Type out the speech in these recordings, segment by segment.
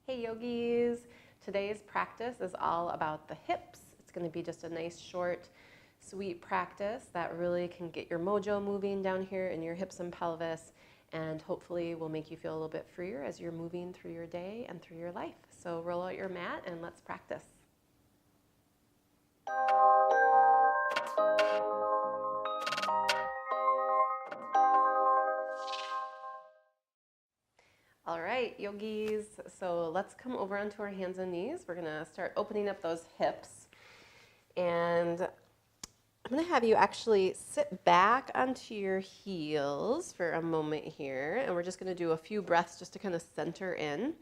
Hey yogis! Today's practice is all about the hips. It's going to be just a nice, short, sweet practice that really can get your mojo moving down here in your hips and pelvis, and hopefully will make you feel a little bit freer as you're moving through your day and through your life. So roll out your mat and let's practice. All right, yogis, so let's come over onto our hands and knees. We're gonna start opening up those hips. And I'm gonna have you actually sit back onto your heels for a moment here. And we're just gonna do a few breaths just to kind of center in.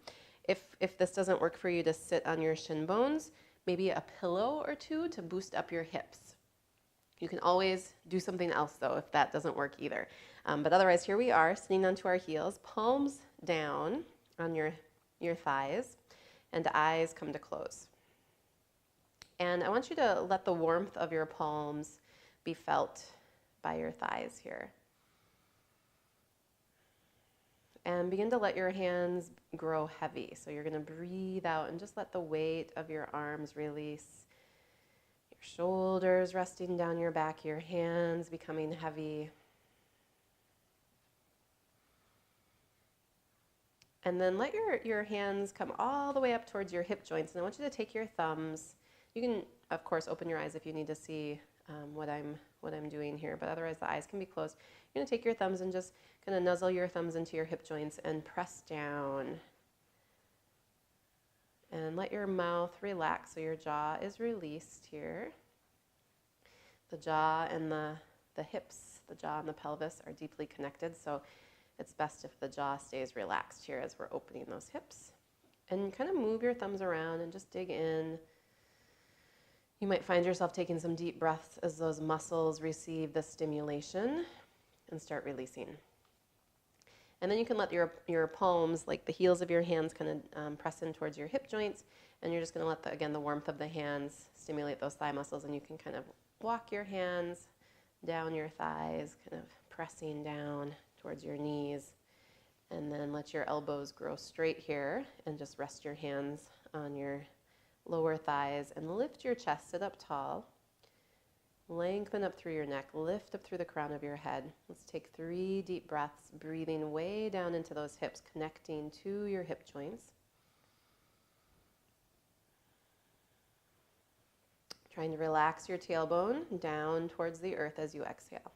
If this doesn't work for you to sit on your shin bones, maybe a pillow or two to boost up your hips. You can always do something else though if that doesn't work either. But otherwise, here we are sitting onto our heels, palms down on your thighs, and eyes come to close. And I want you to let the warmth of your palms be felt by your thighs here. And begin to let your hands grow heavy. So you're going to breathe out and just let the weight of your arms release. Your shoulders resting down your back, your hands becoming heavy. And then let your hands come all the way up towards your hip joints. And I want you to take your thumbs. You can, of course, open your eyes if you need to see what I'm doing here. But otherwise, the eyes can be closed. You're going to take your thumbs and just kind of nuzzle your thumbs into your hip joints and press down. And let your mouth relax so your jaw is released here. The jaw and the hips, the jaw and the pelvis are deeply connected. So it's best if the jaw stays relaxed here as we're opening those hips. And kind of move your thumbs around and just dig in. You might find yourself taking some deep breaths as those muscles receive the stimulation and start releasing. And then you can let your palms, like the heels of your hands, kind of press in towards your hip joints. And you're just going to let, again, the warmth of the hands stimulate those thigh muscles. And you can kind of walk your hands down your thighs, kind of pressing down towards your knees, and then let your elbows grow straight here and just rest your hands on your lower thighs and lift your chest, sit up tall, lengthen up through your neck, lift up through the crown of your head. Let's take 3 deep breaths, breathing way down into those hips, connecting to your hip joints. Trying to relax your tailbone down towards the earth as you exhale.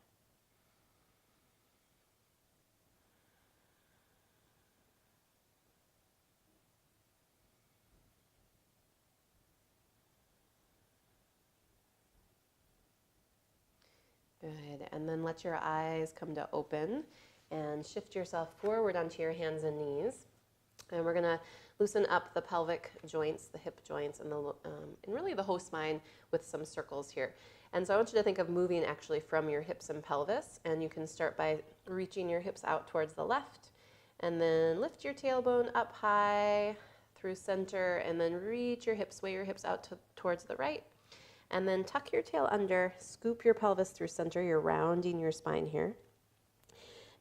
Good, and then let your eyes come to open and shift yourself forward onto your hands and knees. And we're gonna loosen up the pelvic joints, the hip joints, and really the whole spine with some circles here. And so I want you to think of moving actually from your hips and pelvis, and you can start by reaching your hips out towards the left, and then lift your tailbone up high through center, and then reach your hips, sway your hips out towards the right. And then tuck your tail under, scoop your pelvis through center. You're rounding your spine here.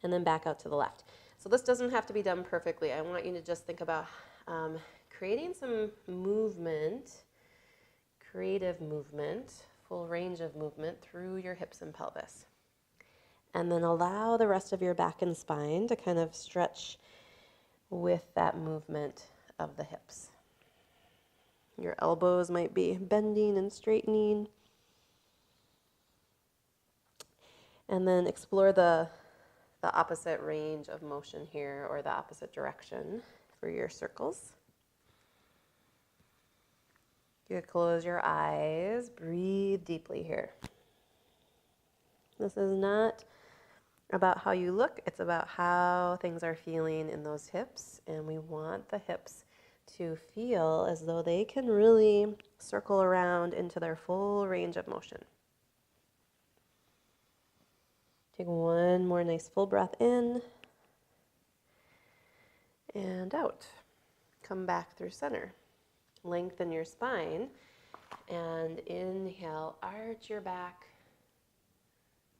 And then back out to the left. So this doesn't have to be done perfectly. I want you to just think about creating some movement, creative movement, full range of movement through your hips and pelvis. And then allow the rest of your back and spine to kind of stretch with that movement of the hips. Your elbows might be bending and straightening. And then explore the opposite range of motion here, or the opposite direction for your circles. You could close your eyes, breathe deeply here. This is not about how you look, it's about how things are feeling in those hips, and we want the hips to feel as though they can really circle around into their full range of motion. Take one more nice full breath in and out. Come back through center. Lengthen your spine and inhale, arch your back,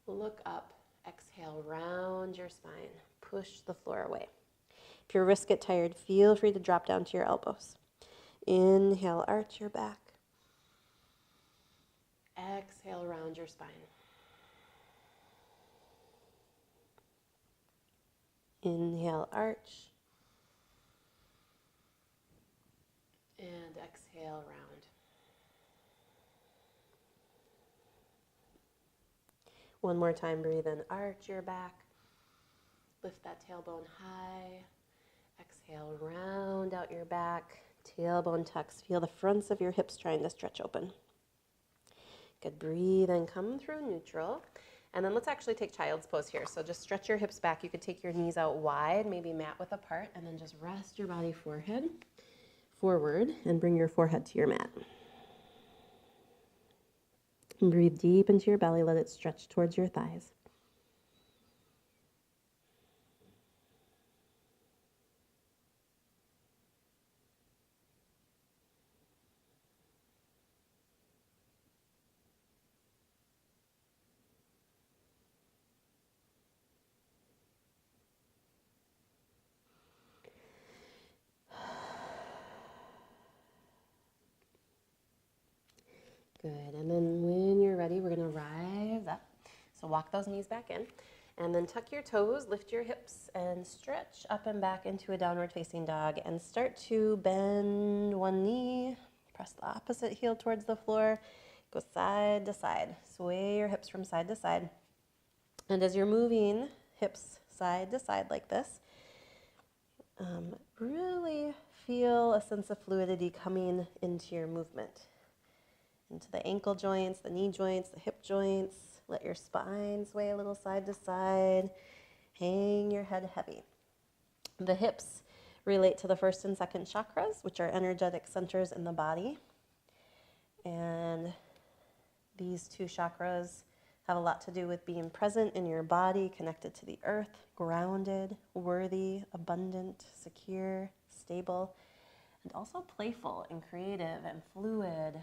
look up, exhale, round your spine, push the floor away. If your wrists get tired, feel free to drop down to your elbows. Inhale, arch your back. Exhale, round your spine. Inhale, arch. And exhale, round. One more time, breathe in, arch your back. Lift that tailbone high. Exhale, round out your back. Tailbone tucks. Feel the fronts of your hips trying to stretch open. Good, breathe and come through neutral. And then let's actually take child's pose here. So just stretch your hips back. You could take your knees out wide, maybe mat width apart, and then just rest your body forward and bring your forehead to your mat. And breathe deep into your belly. Let it stretch towards your thighs. Good, and then when you're ready, we're gonna rise up. So walk those knees back in, and then tuck your toes, lift your hips, and stretch up and back into a downward facing dog, and start to bend one knee, press the opposite heel towards the floor, go side to side, sway your hips from side to side. And as you're moving hips side to side like this, really feel a sense of fluidity coming into your movement. Into the ankle joints, the knee joints, the hip joints. Let your spine sway a little side to side. Hang your head heavy. The hips relate to the first and second chakras, which are energetic centers in the body. And these two chakras have a lot to do with being present in your body, connected to the earth, grounded, worthy, abundant, secure, stable, and also playful and creative and fluid.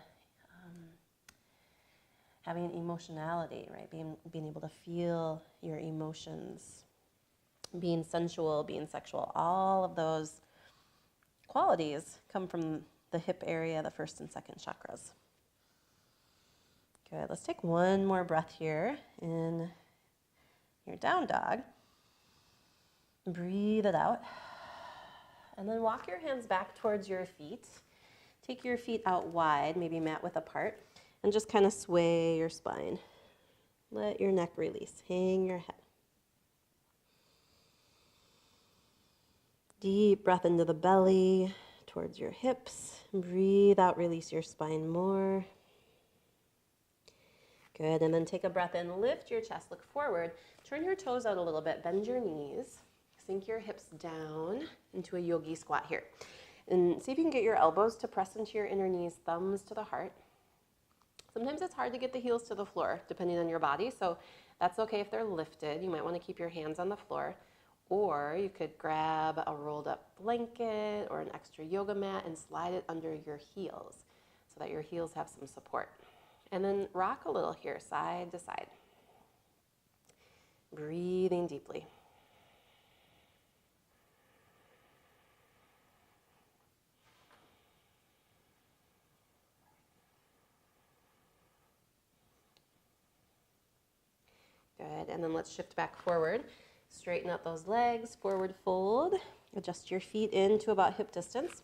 Having emotionality, right? Being able to feel your emotions, being sensual, being sexual, all of those qualities come from the hip area, the first and second chakras. Good, let's take one more breath here in your down dog. Breathe it out. And then walk your hands back towards your feet. Take your feet out wide, maybe mat width apart. And just kind of sway your spine. Let your neck release. Hang your head. Deep breath into the belly, towards your hips. Breathe out, release your spine more. Good, and then take a breath in, lift your chest, look forward. Turn your toes out a little bit, bend your knees. Sink your hips down into a yogi squat here. And see if you can get your elbows to press into your inner knees, thumbs to the heart. Sometimes it's hard to get the heels to the floor, depending on your body, so that's okay if they're lifted. You might want to keep your hands on the floor, or you could grab a rolled up blanket or an extra yoga mat and slide it under your heels so that your heels have some support. And then rock a little here, side to side. Breathing deeply. Good, and then let's shift back forward. Straighten out those legs, forward fold. Adjust your feet in to about hip distance.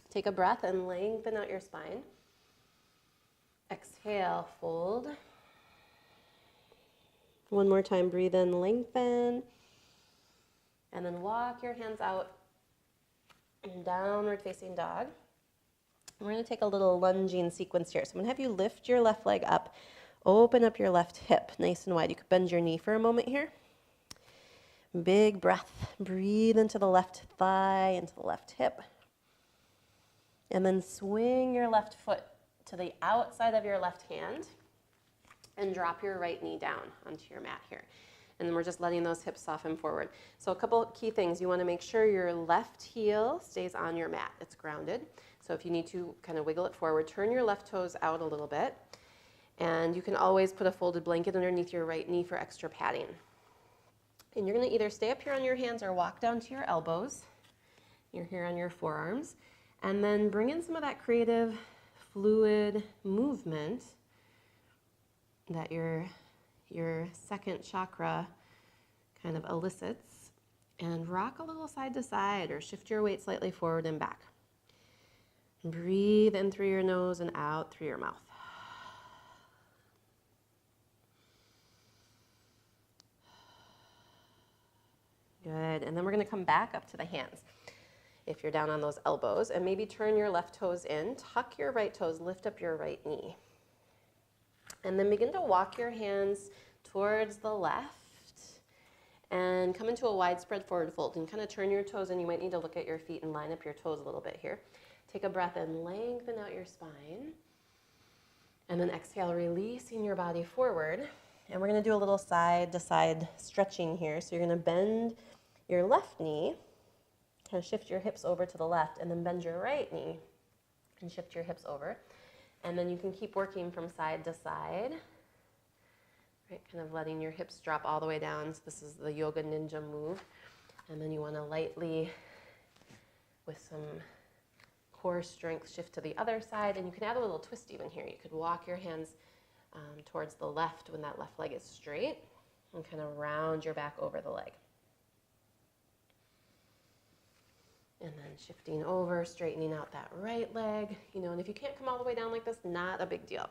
Take a breath and lengthen out your spine. Exhale, fold. One more time, breathe in, lengthen. And then walk your hands out in downward facing dog. We're going to take a little lunging sequence here. So I'm going to have you lift your left leg up. Open up your left hip nice and wide. You could bend your knee for a moment here. Big breath. Breathe into the left thigh, into the left hip. And then swing your left foot to the outside of your left hand and drop your right knee down onto your mat here. And then we're just letting those hips soften forward. So a couple key things. You want to make sure your left heel stays on your mat. It's grounded. So if you need to kind of wiggle it forward, turn your left toes out a little bit. And you can always put a folded blanket underneath your right knee for extra padding. And you're going to either stay up here on your hands or walk down to your elbows. You're here on your forearms. And then bring in some of that creative, fluid movement that your second chakra kind of elicits. And rock a little side to side or shift your weight slightly forward and back. Breathe in through your nose and out through your mouth. Good, and then we're going to come back up to the hands. If you're down on those elbows, and maybe turn your left toes in, tuck your right toes, lift up your right knee. And then begin to walk your hands towards the left and come into a widespread forward fold and kind of turn your toes in. You might need to look at your feet and line up your toes a little bit here. Take a breath and lengthen out your spine. And then exhale, releasing your body forward. And we're going to do a little side to side stretching here. So you're going to bend your left knee, kind of shift your hips over to the left, and then bend your right knee and shift your hips over. And then you can keep working from side to side, right? Kind of letting your hips drop all the way down. So this is the yoga ninja move. And then you want to lightly, with some core strength, shift to the other side. And you can add a little twist even here. You could walk your hands towards the left when that left leg is straight and kind of round your back over the leg. And then shifting over, straightening out that right leg, and if you can't come all the way down like this, not a big deal.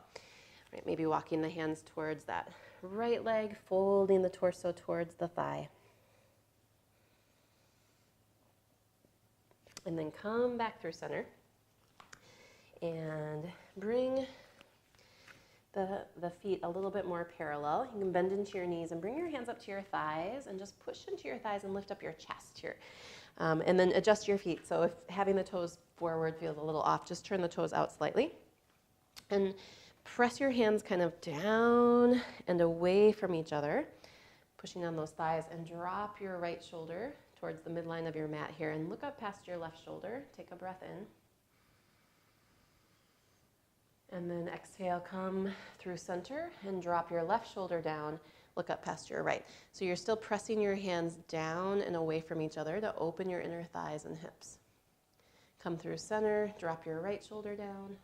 Right, maybe walking the hands towards that right leg, folding the torso towards the thigh. And then come back through center and bring the feet a little bit more parallel. You can bend into your knees and bring your hands up to your thighs and just push into your thighs and lift up your chest here. And then adjust your feet. So if having the toes forward feels a little off, just turn the toes out slightly. And press your hands kind of down and away from each other, pushing on those thighs, and drop your right shoulder towards the midline of your mat here and look up past your left shoulder. Take a breath in. And then exhale, come through center and drop your left shoulder down. Look up past your right. So you're still pressing your hands down and away from each other to open your inner thighs and hips. Come through center, drop your right shoulder down.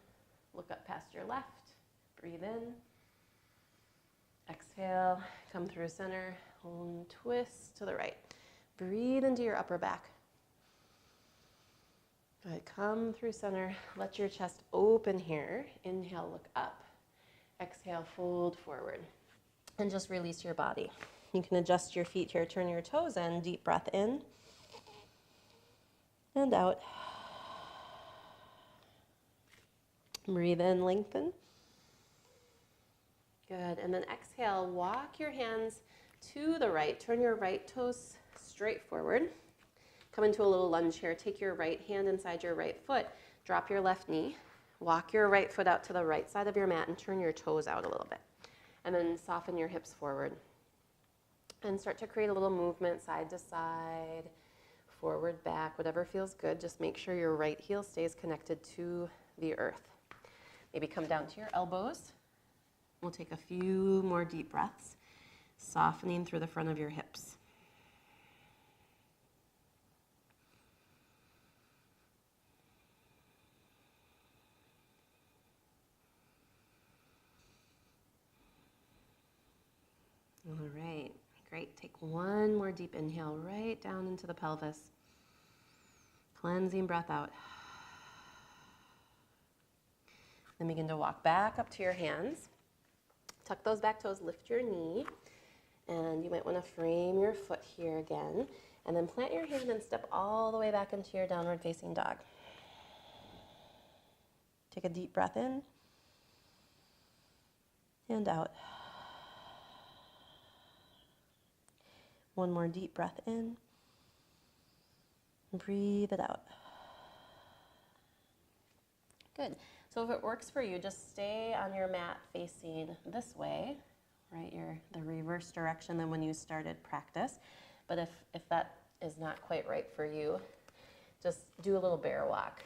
Look up past your left. Breathe in. Exhale, come through center, and twist to the right. Breathe into your upper back. Good, come through center, let your chest open here. Inhale, look up. Exhale, fold forward. And just release your body. You can adjust your feet here, turn your toes in, deep breath in and out. Breathe in, lengthen. Good, and then exhale, walk your hands to the right. Turn your right toes straight forward. Come into a little lunge here. Take your right hand inside your right foot. Drop your left knee. Walk your right foot out to the right side of your mat and turn your toes out a little bit. And then soften your hips forward. And start to create a little movement side to side, forward, back, whatever feels good. Just make sure your right heel stays connected to the earth. Maybe come down to your elbows. We'll take a few more deep breaths, softening through the front of your hips. All right, great. Take one more deep inhale right down into the pelvis. Cleansing breath out. Then begin to walk back up to your hands. Tuck those back toes, lift your knee, and you might want to frame your foot here again. And then plant your hand and step all the way back into your downward facing dog. Take a deep breath in and out. One more deep breath in. Breathe it out. Good. So if it works for you, just stay on your mat facing this way, right? The reverse direction than when you started practice. But if that is not quite right for you, just do a little bear walk.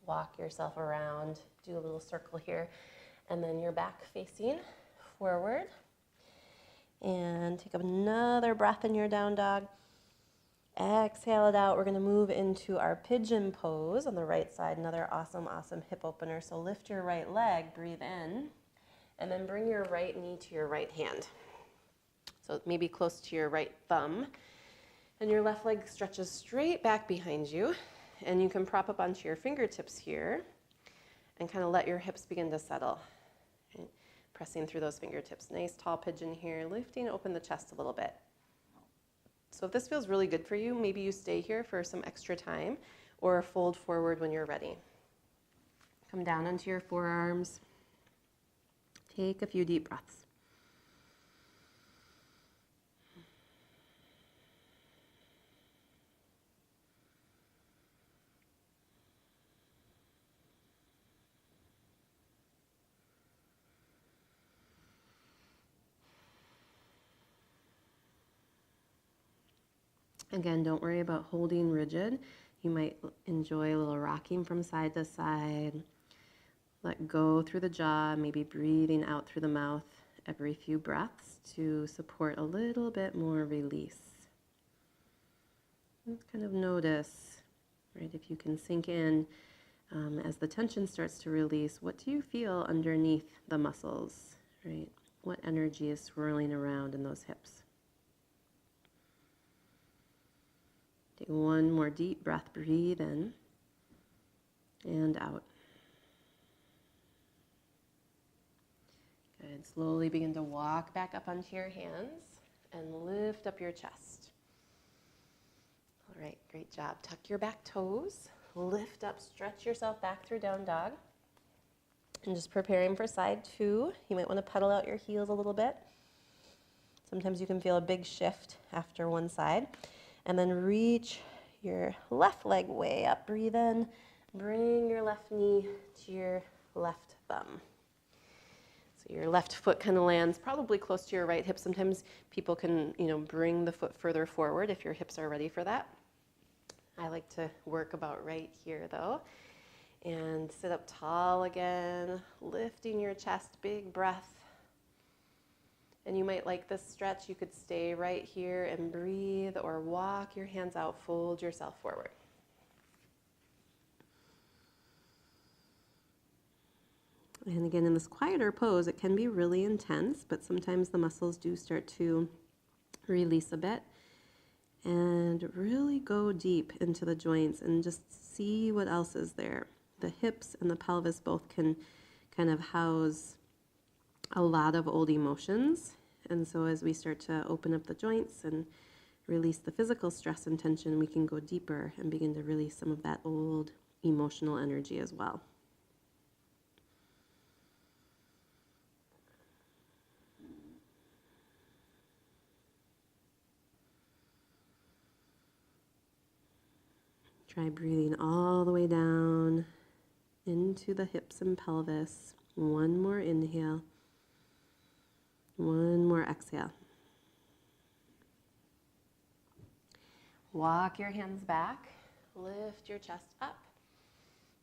Walk yourself around, do a little circle here, and then you're back facing forward. And take another breath in your down dog. Exhale it out. We're going to move into our pigeon pose on the right side. Another awesome, awesome hip opener. So lift your right leg, breathe in, and then bring your right knee to your right hand. So maybe close to your right thumb. And your left leg stretches straight back behind you. And you can prop up onto your fingertips here and kind of let your hips begin to settle. Okay. Pressing through those fingertips. Nice tall pigeon here, lifting open the chest a little bit. So if this feels really good for you, maybe you stay here for some extra time or fold forward when you're ready. Come down onto your forearms. Take a few deep breaths. Again, don't worry about holding rigid. You might enjoy a little rocking from side to side. Let go through the jaw, maybe breathing out through the mouth every few breaths to support a little bit more release. Let's kind of notice, right, if you can sink in as the tension starts to release, what do you feel underneath the muscles, right? What energy is swirling around in those hips? Take one more deep breath, breathe in and out. Good, slowly begin to walk back up onto your hands and lift up your chest. All right, great job. Tuck your back toes, lift up, stretch yourself back through down dog. And just preparing for side two, you might want to pedal out your heels a little bit. Sometimes you can feel a big shift after one side. And then reach your left leg way up. Breathe in. Bring your left knee to your left thumb. So your left foot kind of lands probably close to your right hip. Sometimes people can, bring the foot further forward if your hips are ready for that. I like to work about right here though. And sit up tall again, lifting your chest, big breath. And you might like this stretch. You could stay right here and breathe or walk your hands out, fold yourself forward. And again, in this quieter pose, it can be really intense, but sometimes the muscles do start to release a bit. And really go deep into the joints and just see what else is there. The hips and the pelvis both can kind of house a lot of old emotions, and so as we start to open up the joints and release the physical stress and tension, we can go deeper and begin to release some of that old emotional energy as well. Try breathing all the way down into the hips and pelvis. One more inhale. One more exhale. Walk your hands back. Lift your chest up.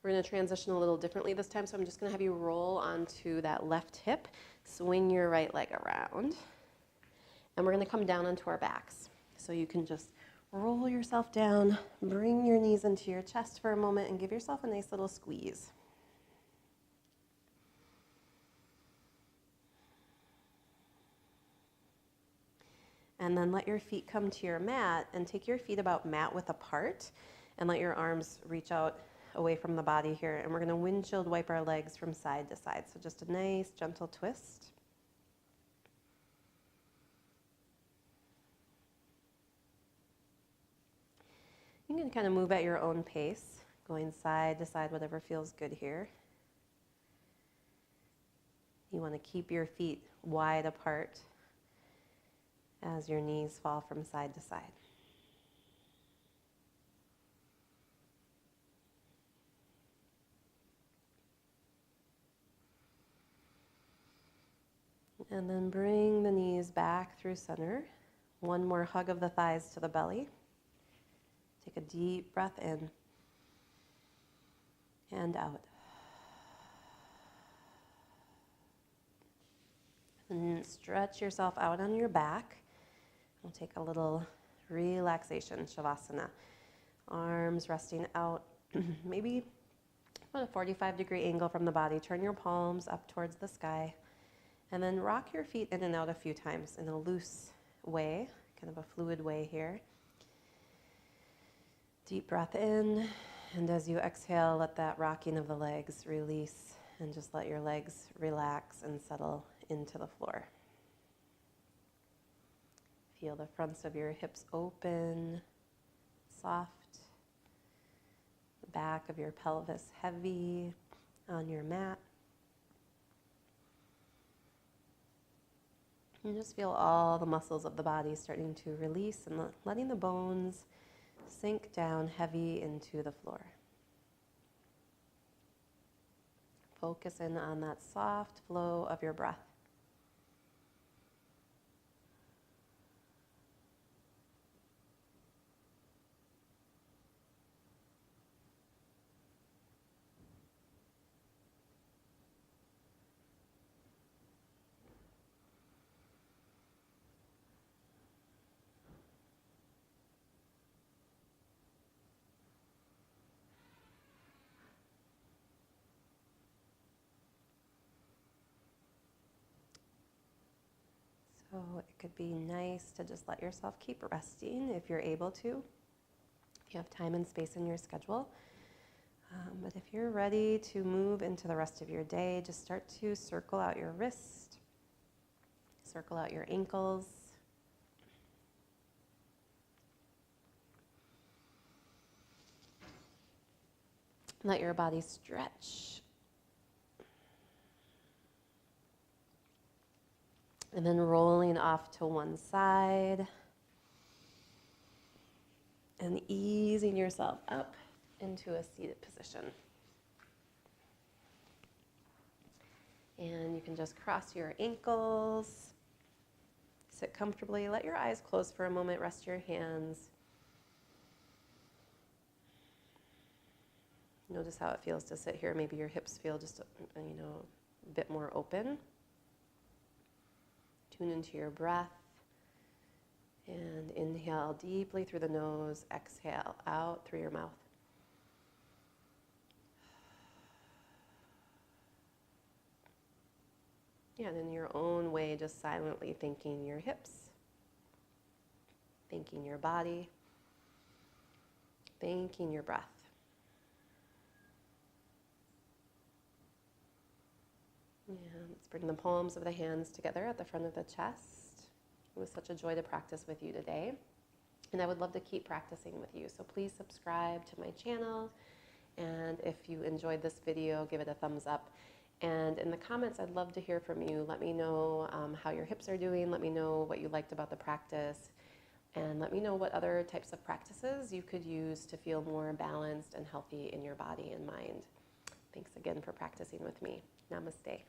We're going to transition a little differently this time, so I'm just going to have you roll onto that left hip. Swing your right leg around. And we're going to come down onto our backs. So you can just roll yourself down, bring your knees into your chest for a moment, and give yourself a nice little squeeze. And then let your feet come to your mat and take your feet about mat width apart and let your arms reach out away from the body here. And we're going to windshield wipe our legs from side to side. So just a nice gentle twist. You can kind of move at your own pace, going side to side, whatever feels good here. You want to keep your feet wide apart as your knees fall from side to side. And then bring the knees back through center. One more hug of the thighs to the belly. Take a deep breath in and out. And stretch yourself out on your back. We'll take a little relaxation, shavasana. Arms resting out, maybe about a 45-degree angle from the body. Turn your palms up towards the sky. And then rock your feet in and out a few times in a loose way, kind of a fluid way here. Deep breath in, and as you exhale, let that rocking of the legs release, and just let your legs relax and settle into the floor. Feel the fronts of your hips open, soft. The back of your pelvis heavy on your mat. And just feel all the muscles of the body starting to release and letting the bones sink down heavy into the floor. Focus in on that soft flow of your breath. So it could be nice to just let yourself keep resting if you're able to, if you have time and space in your schedule. But if you're ready to move into the rest of your day, just start to circle out your wrist, circle out your ankles. Let your body stretch. And then rolling off to one side and easing yourself up into a seated position. And you can just cross your ankles, sit comfortably, let your eyes close for a moment, rest your hands. Notice how it feels to sit here. Maybe your hips feel just a bit more open. Tune into your breath and inhale deeply through the nose, exhale out through your mouth. And in your own way, just silently thanking your hips, thanking your body, thanking your breath. And let's bring the palms of the hands together at the front of the chest. It was such a joy to practice with you today. And I would love to keep practicing with you. So please subscribe to my channel. And if you enjoyed this video, give it a thumbs up. And in the comments, I'd love to hear from you. Let me know how your hips are doing. Let me know what you liked about the practice. And let me know what other types of practices you could use to feel more balanced and healthy in your body and mind. Thanks again for practicing with me. Namaste.